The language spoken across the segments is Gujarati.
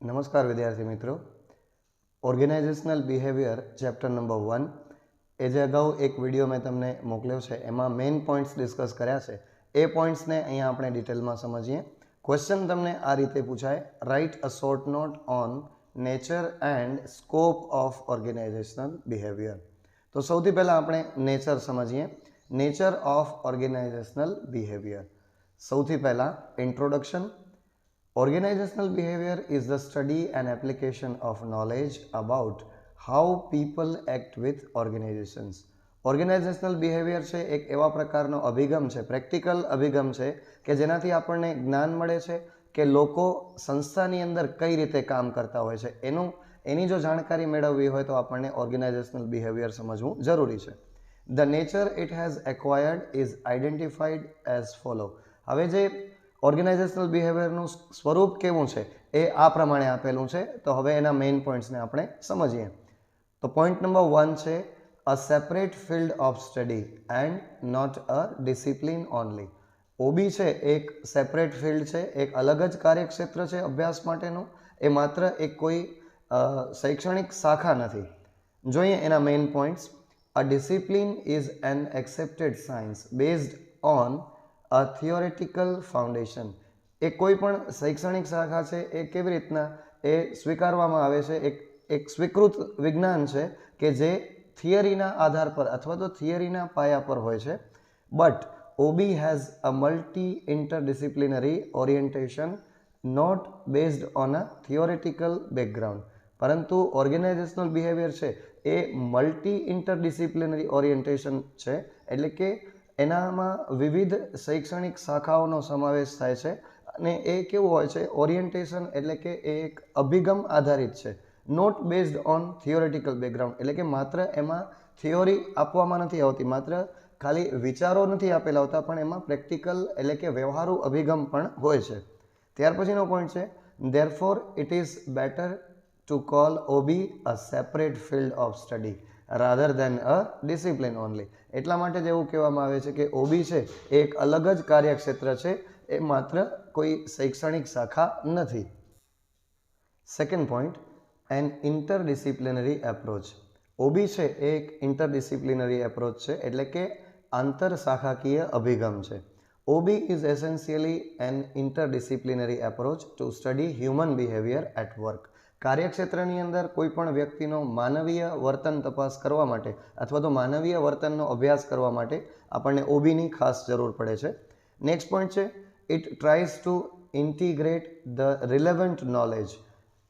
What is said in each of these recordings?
नमस्कार विद्यार्थी मित्रों। ऑर्गेनाइजेशनल बिहेवियर चैप्टर नंबर 1 ए जे अगाऊ एक विडियो मैं तमने मोकल्यो छे एमां मेन पॉइंट्स डिस्कस कर्या छे। ए पॉइंट्स ने अहींया आपणे डिटेल में समझीए। क्वेश्चन तमने आ रीते पूछाय, write a short note on nature and scope of organizational behaviour. तो सौथी पहला आपणे नेचर समझीए, नेचर ऑफ ऑर्गेनाइजेशनल बिहेवियर। सौथी पहला introduction. Organizational behavior is the study and application of knowledge about how people act with organizations. Organizational behavior છે એક એવા પ્રકારનો અભિગમ છે, પ્રેક્ટિકલ અભિગમ છે કે જેનાથી આપણને જ્ઞાન મળે છે કે લોકો સંસ્થાની અંદર કઈ રીતે કામ કરતા હોય છે। એની જો જાણકારી મેળવવી હોય તો આપણને ઓર્ગેનાઇઝેશનલ બિહેવિયર સમજવું જરૂરી છે। The nature it has acquired is identified as follow। હવે જે ऑर्गेनाइजेशनल बिहेवियरનું સ્વરૂપ કેવું છે એ આ પ્રમાણે આપેલું છે। તો હવે એના મેઇન પોઈન્ટ્સને આપણે સમજીએ। તો પોઈન્ટ નંબર 1 છે a separate field of study and not a discipline only. OB છે એક સેપરેટ ફિલ્ડ છે, એક અલગ જ કાર્યક્ષેત્ર છે અભ્યાસ માટેનું, એ માત્ર એક કોઈ શૈક્ષણિક શાખા નથી। જોઈએ એના main points. A discipline is an accepted science based on a theoretical foundation. એ કોઈ પણ શૈક્ષણિક શાખા છે એ કેવી રીતના એ સ્વીકારવામાં આવે છે, એક સ્વીકૃત વિજ્ઞાન છે કે જે થિયરીના આધાર પર અથવા તો થિયરીના પાયા પર હોય છે। But OB has a multi interdisciplinary orientation not based on a theoretical background. પરંતુ ઓર્ગેનાઇઝેશનલ બિહેવિયર છે એ મલ્ટી ઇન્ટરડિસિપ્લિનરી ઓરિએન્ટેશન છે, એટલે કે એનામાં વિવિધ શૈક્ષણિક શાખાઓનો સમાવેશ થાય છે અને એ કેવું હોય છે, ઓરિએન્ટેશન એટલે કે એ એક અભિગમ આધારિત છે, not based on theoretical background, એટલે કે માત્ર એમાં થિયોરી આપવામાં નથી આવતી, માત્ર ખાલી વિચારો નથી આપેલા હોતા, પણ એમાં પ્રેક્ટિકલ એટલે કે વ્યવહારુ અભિગમ પણ હોય છે। ત્યાર પછીનો પોઈન્ટ છે therefore it is better to call OB a separate field of study rather than a discipline only. એટલા માટે જ એવું કહેવામાં આવે છે કે ઓબી છે એ એક અલગ જ કાર્યક્ષેત્ર છે, એ માત્ર કોઈ શૈક્ષણિક શાખા નથી। Second point, an interdisciplinary approach. OB છે એ એક ઇન્ટરડિસિપ્લિનરી એપ્રોચ છે, એટલે કે આંતરશાખાકીય અભિગમ છે। OB is essentially an interdisciplinary approach to study human behaviour at work. કાર્યક્ષેત્રની અંદર કોઈ પણ વ્યક્તિનો માનવીય વર્તન તપાસ કરવા માટે અથવા તો માનવીય વર્તનનો અભ્યાસ કરવા માટે આપણને ઓબીની ખાસ જરૂર પડે છે। નેક્સ્ટ પોઈન્ટ છે it tries to integrate the relevant knowledge.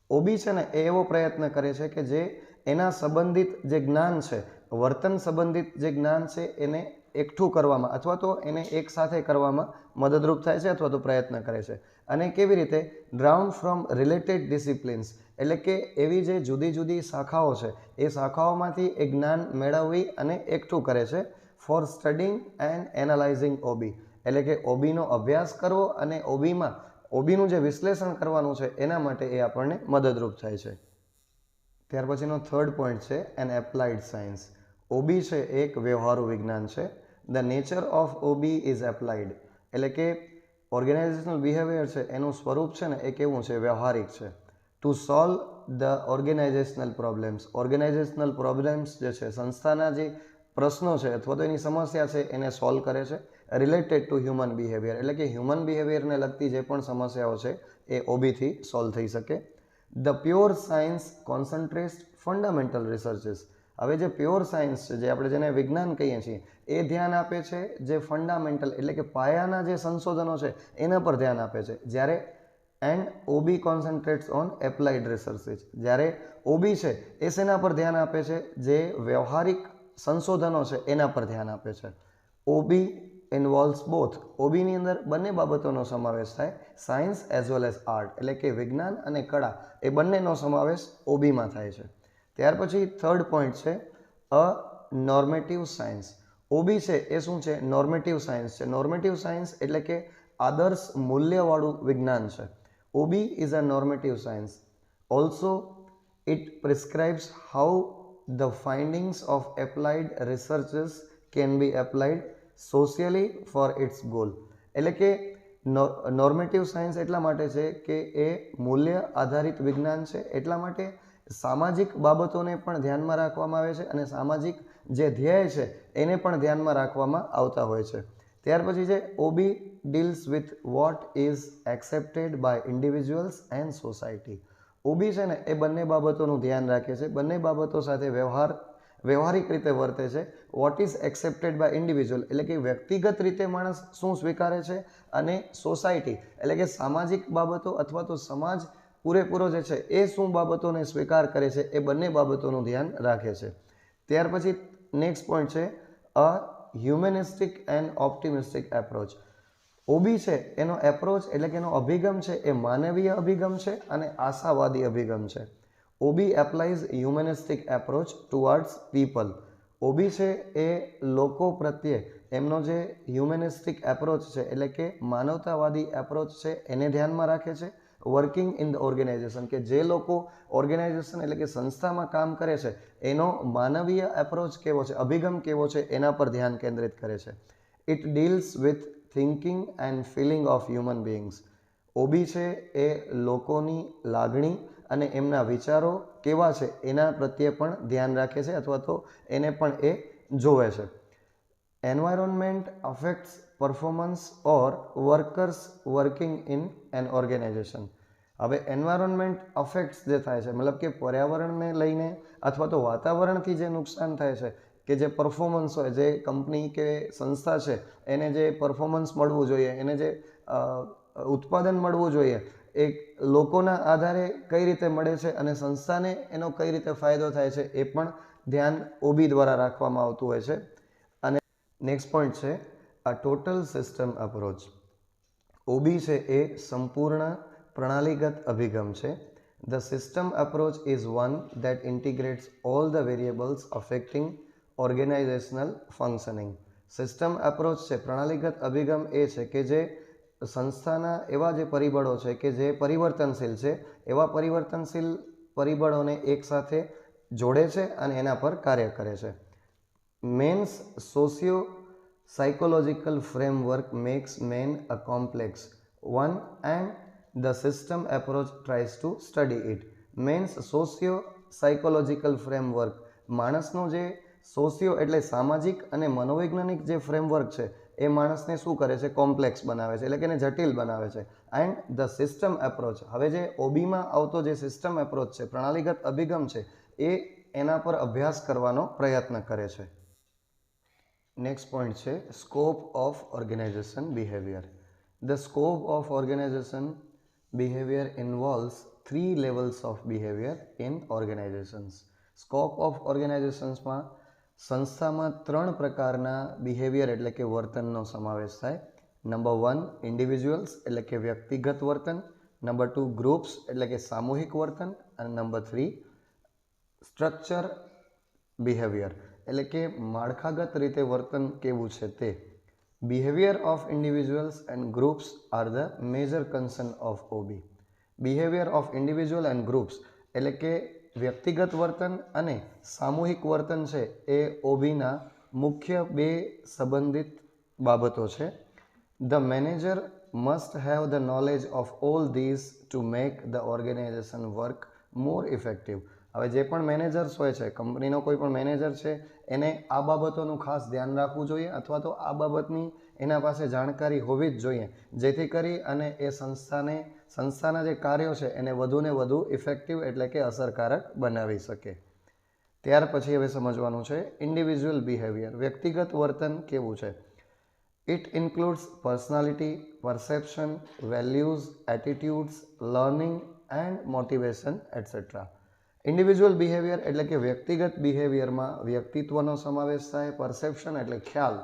OB છે ને એ એવો પ્રયત્ન કરે છે કે જે એના સંબંધિત જે જ્ઞાન છે, વર્તન સંબંધિત જે જ્ઞાન છે એને એકઠું કરવામાં અથવા તો એને એક સાથે કરવામાં મદદરૂપ થાય છે અથવા તો પ્રયત્ન કરે છે। અને કેવી રીતે? ડ્રાઉન ફ્રોમ રિલેટેડ ડિસિપ્લિન્સ, એટલે કે એવી જે જુદી જુદી શાખાઓ છે એ શાખાઓમાંથી એ જ્ઞાન મેળવવી અને એકઠું કરે છે for studying and analysing OB, એટલે કે ઓબીનો અભ્યાસ કરવો અને ઓબીનું જે વિશ્લેષણ કરવાનું છે એના માટે એ આપણને મદદરૂપ થાય છે। ત્યાર પછીનો થર્ડ પોઈન્ટ છે એન એપ્લાઇડ સાયન્સ। ઓબી છે એક વ્યવહારુ વિજ્ઞાન છે। The nature of OB is applied, એટલે કે ઓર્ગેનાઇઝેશનલ બિહેવિયર છે એનું સ્વરૂપ છે ને એ કેવું છે? વ્યવહારિક છે। To solve the organisational problems, organisational problems જે છે, સંસ્થાના જે પ્રશ્નો છે અથવા તો એની સમસ્યા છે એને સોલ્વ કરે છે। રિલેટેડ ટુ હ્યુમન બિહેવિયર, એટલે કે હ્યુમન બિહેવિયરને લગતી જે પણ સમસ્યાઓ છે એ ઓબીથી સોલ્વ થઈ શકે। The pure science concentrates fundamental researches. હવે જે પ્યોર સાયન્સ છે, જે આપણે જેને વિજ્ઞાન કહીએ છીએ, એ ધ્યાન આપે છે જે ફંડામેન્ટલ એટલે કે પાયાના જે સંશોધનો છે એના પર ધ્યાન આપે છે। જ્યારે એન્ડ ઓબી કોન્સન્ટ્રેટ્સ ઓન એપ્લાઇડ રિસર્ચિસ, જ્યારે ઓબી છે એ શેના પર ધ્યાન આપે છે? જે વ્યવહારિક સંશોધનો છે એના પર ધ્યાન આપે છે। ઓબી ઇન્વોલ્વ્સ બોથ, ઓબીની અંદર બંને બાબતોનો સમાવેશ થાય, science as well as art, એટલે કે વિજ્ઞાન અને કળા એ બંનેનો સમાવેશ ઓબીમાં થાય છે। ત્યાર પછી થર્ડ પોઈન્ટ છે અ નોર્મેટિવ સાયન્સ। ઓબી છે એ શું છે? નોર્મેટિવ સાયન્સ છે। નોર્મેટિવ સાયન્સ એટલે કે આદર્શ મૂલ્યવાળું વિજ્ઞાન છે। OB is a normative science. Also it prescribes how the findings of applied researches can be applied socially for its goal, એટલે કે નોર્મેટિવ સાયન્સ એટલા માટે છે કે એ મૂલ્ય આધારિત વિજ્ઞાન છે, એટલા માટે સામાજિક બાબતોને પણ ધ્યાનમાં રાખવામાં આવે છે અને સામાજિક જે ધ્યેય છે એને પણ ધ્યાનમાં રાખવામાં આવતા હોય છે. ત્યાર પછી છે OB deals with what is accepted by individuals and society. OB છે ને એ બંને બાબતોનું ધ્યાન રાખે છે, બંને બાબતો સાથે વ્યવહારિક રીતે વર્તે છે. What is accepted by individual એટલે કે વ્યક્તિગત રીતે માણસ શું સ્વીકારે છે, અને સોસાયટી એટલે કે સામાજિક બાબતો અથવા તો સમાજ પૂરેપૂરો જે છે એ શું બાબતોને સ્વીકાર કરે છે એ બંને બાબતોનું ધ્યાન રાખે છે. ત્યાર પછી નેક્સ્ટ પોઈન્ટ છે અ હ્યુમેનિસ્ટિક એન્ડ ઓપ્ટિમિસ્ટિક એપ્રોચ. ઓબી છે એનો એપ્રોચ એટલે કે એનો અભિગમ છે એ માનવીય અભિગમ છે અને આશાવાદી અભિગમ છે. OB applies humanistic approach towards people. OB છે એ લોકો પ્રત્યે એમનો જે હ્યુમેનિસ્ટિક એપ્રોચ છે એટલે કે માનવતાવાદી એપ્રોચ છે એને ધ્યાનમાં રાખે છે. વર્કિંગ ઇન ધ ઓર્ગેનાઇઝેશન કે જે લોકો ઓર્ગેનાઇઝેશન એટલે કે સંસ્થામાં કામ કરે છે એનો માનવીય એપ્રોચ કેવો છે, અભિગમ કેવો છે એના પર ધ્યાન કેન્દ્રિત કરે છે. It deals with thinking and feeling of human beings. OB છે એ લોકોની લાગણી અને એમના વિચારો કેવા છે એના પ્રત્યે પણ ધ્યાન રાખે છે અથવા તો એને પણ એ જોવે છે. Environment affects performance or workers working in an organization. હવે એન્વાયરમેન્ટ અફેક્ટ્સ જે થાય છે મતલબ કે પર્યાવરણને લઈને અથવા તો વાતાવરણથી જે નુકસાન થાય છે કે જે પરફોર્મન્સ હોય, જે કંપની કે સંસ્થા છે એને જે પરફોર્મન્સ મળવું જોઈએ, એને જે ઉત્પાદન મળવું જોઈએ એ લોકોના આધારે કઈ રીતે મળે છે અને સંસ્થાને એનો કઈ રીતે ફાયદો થાય છે એ પણ ધ્યાન ઓબી દ્વારા રાખવામાં આવતું હોય છે. અને નેક્સ્ટ પોઈન્ટ છે આ ટોટલ સિસ્ટમ અપ્રોચ. ઓબી છે એ સંપૂર્ણ પ્રણાલીગત અભિગમ છે. The system approach is one that integrates all the variables affecting organizational functioning. System approach છે, પ્રણાલીગત અભિગમ એ છે કે જે સંસ્થાના એવા જે પરિબળો છે કે જે પરિવર્તનશીલ છે એવા પરિવર્તનશીલ પરિબળોને એકસાથે જોડે છે અને એના પર કાર્ય કરે છે. Man's socio psychological framework makes man a complex one and the system approach tries to study it. Man's socio psychological framework, માણસનો જે સોશિયો એટલે સામાજિક અને મનોવૈજ્ઞાનિક જે ફ્રેમવર્ક છે એ માણસને શું કરે છે, કોમ્પ્લેક્સ બનાવે છે એટલે કે એને જટિલ બનાવે છે. એન્ડ ધ સિસ્ટમ એપ્રોચ, હવે જે ઓબીમાં આવતો જે સિસ્ટમ એપ્રોચ છે, પ્રણાલીગત અભિગમ છે એ એના પર અભ્યાસ કરવાનો પ્રયત્ન કરે છે. નેક્સ્ટ પોઈન્ટ છે scope of organization behaviour. The scope of organization behaviour involves 3 levels of behaviour in organizations. Scope of ઓર્ગેનાઇઝેશન્સમાં સંસ્થામાં 3 પ્રકારના બિહેવિયર એટલે કે વર્તનનો સમાવેશ થાય. નંબર 1 ઇન્ડિવિજ્યુઅલ્સ એટલે કે વ્યક્તિગત વર્તન, નંબર 2 ગ્રુપ્સ એટલે કે સામૂહિક વર્તન, અને નંબર 3 સ્ટ્રક્ચર બિહેવિયર એટલે કે માળખાગત રીતે વર્તન કેવું છે તે. Behaviour of individuals and groups are the major concern of OB. Behaviour of individual and groups એટલે કે વ્યક્તિગત વર્તન અને સામૂહિક વર્તન છે એ ઓબીના મુખ્ય 2 સંબંધિત બાબતો છે. The manager must have the knowledge of all these to make the organisation work more effective. હવે જે પણ મેનેજર્સ હોય છે, કંપનીનો કોઈ પણ મેનેજર છે એને આ બાબતોનું ખાસ ધ્યાન રાખવું જોઈએ અથવા તો આ બાબતની એના પાસે જાણકારી હોવી જ જોઈએ, જેથી કરી અને એ સંસ્થાના જે કાર્યો છે એને વધુને વધુ ઇફેક્ટિવ એટલે કે અસરકારક બનાવી શકે. ત્યાર પછી હવે સમજવાનું છે ઇન્ડિવિજ્યુઅલ બિહેવિયર, વ્યક્તિગત વર્તન કેવું છે. It includes personality, perception, values, એટીટ્યુડ્સ, learning and motivation etcetera. Individual behaviour એટલે કે વ્યક્તિગત બિહેવિયરમાં વ્યક્તિત્વનો સમાવેશ થાય, પરસેપ્શન એટલે ખ્યાલ,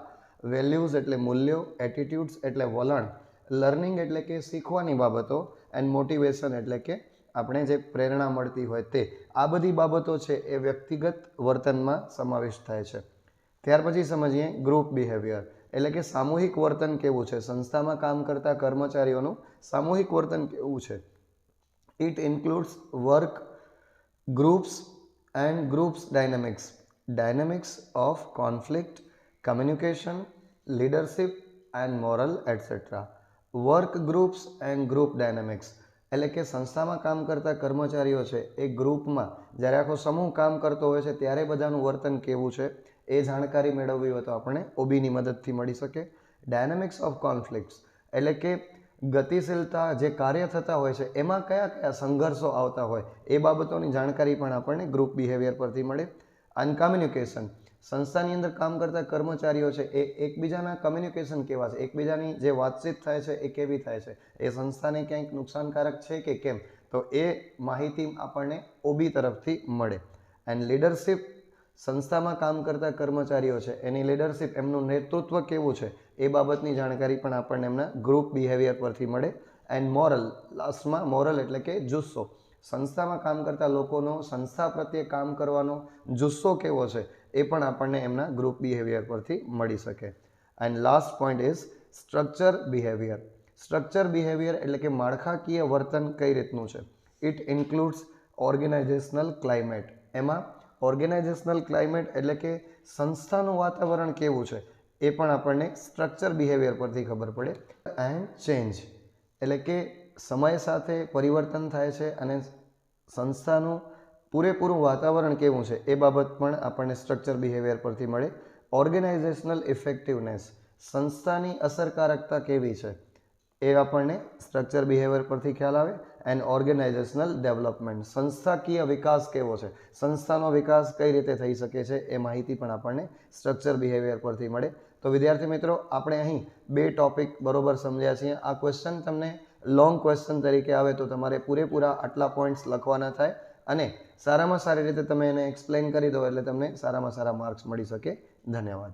વેલ્યુઝ એટલે મૂલ્યો, એટીટ્યુડ્સ એટલે વલણ, લર્નિંગ એટલે કે શીખવાની બાબતો, એન્ડ મોટિવેશન એટલે કે આપણે જે પ્રેરણા મળતી હોય તે. આ બધી બાબતો છે એ વ્યક્તિગત વર્તનમાં સમાવેશ થાય છે. ત્યાર પછી સમજીએ ગ્રુપ બિહેવિયર એટલે કે સામૂહિક વર્તન કેવું છે, સંસ્થામાં કામ કરતા કર્મચારીઓનું સામૂહિક વર્તન કેવું છે. It includes work groups and groups dynamics of conflict, communication, leadership and moral etcetera. Work groups and group dynamics એટલે કે સંસ્થામાં કામ કરતા કર્મચારીઓ છે એ ગ્રુપમાં જ્યારે આખો સમૂહ કામ કરતો હોય છે ત્યારે બધાનું વર્તન કેવું છે એ જાણકારી મેળવવી હોય તો આપણે ઓબીની મદદથી મળી શકે. ડાયનેમિક્સ ઓફ કોન્ફ્લિક્ટ્સ એટલે કે ગતિશીલતા જે કાર્ય થતા હોય છે એમાં કયા કયા સંઘર્ષો આવતા હોય એ બાબતોની જાણકારી પણ આપણને ગ્રુપ બિહેવિયર પરથી મળે. અને કમ્યુનિકેશન સંસ્થાની અંદર કામ કરતા કર્મચારીઓ છે એ એકબીજાના કમ્યુનિકેશન કેવા છે, એકબીજાની જે વાતચીત થાય છે એ કેવી થાય છે, એ સંસ્થાને ક્યાંક નુકસાનકારક છે કે કેમ, તો એ માહિતી આપણને ઓબી તરફથી મળે. એન્ડ લીડરશિપ સંસ્થામાં કામ કરતા કર્મચારીઓ છે એની લીડરશિપ, એમનું નેતૃત્વ કેવું છે એ બાબતની જાણકારી પણ આપણને એમના ગ્રુપ બિહેવિયર પરથી મળે. એન્ડ મોરલ, લાસ્ટમાં મોરલ એટલે કે જુસ્સો, સંસ્થામાં કામ કરતા લોકોનો સંસ્થા પ્રત્યે કામ કરવાનો જુસ્સો કેવો છે એ પણ આપણને એમના ગ્રુપ બિહેવિયર પરથી મળી શકે. And last point is structure behaviour. Structure behaviour એટલે કે માળખાકીય વર્તન કઈ રીતનું છે. It includes organisational climate. એમાં ઓર્ગેનાઇઝેશનલ ક્લાઇમેટ એટલે કે સંસ્થાનું વાતાવરણ કેવું છે એ પણ આપણને સ્ટ્રક્ચર બિહેવિયર પરથી ખબર પડે. એન્ડ ચેન્જ એટલે કે સમય સાથે પરિવર્તન થાય છે અને સંસ્થાનું પૂરેપૂરું વાતાવરણ કેવું છે એ બાબત પણ આપણને સ્ટ્રક્ચર બિહેવિયર પરથી મળે. ઓર્ગેનાઇઝેશનલ ઇફેક્ટિવનેસ, સંસ્થાની અસરકારકતા કેવી છે એ આપણને સ્ટ્રક્ચર બિહેવિયર પરથી ખ્યાલ આવે. એન્ડ ઓર્ગેનાઇઝેશનલ ડેવલપમેન્ટ, સંસ્થાકીય વિકાસ કેવો છે, સંસ્થાનો વિકાસ કઈ રીતે થઈ શકે છે એ માહિતી પણ આપણને સ્ટ્રક્ચર બિહેવિયર પરથી મળે. તો વિદ્યાર્થી મિત્રો, આપણે અહીં 2 ટોપિક બરોબર સમજ્યા છીએ. આ ક્વેશ્ચન તમને લોંગ ક્વેશ્ચન તરીકે આવે તો તમારે પૂરેપૂરા આટલા પોઈન્ટ્સ લખવાના થાય અને સારામાં સારી રીતે તમે એને એક્સપ્લેન કરી દો એટલે તમને સારામાં સારા માર્ક્સ મળી શકે. ધન્યવાદ.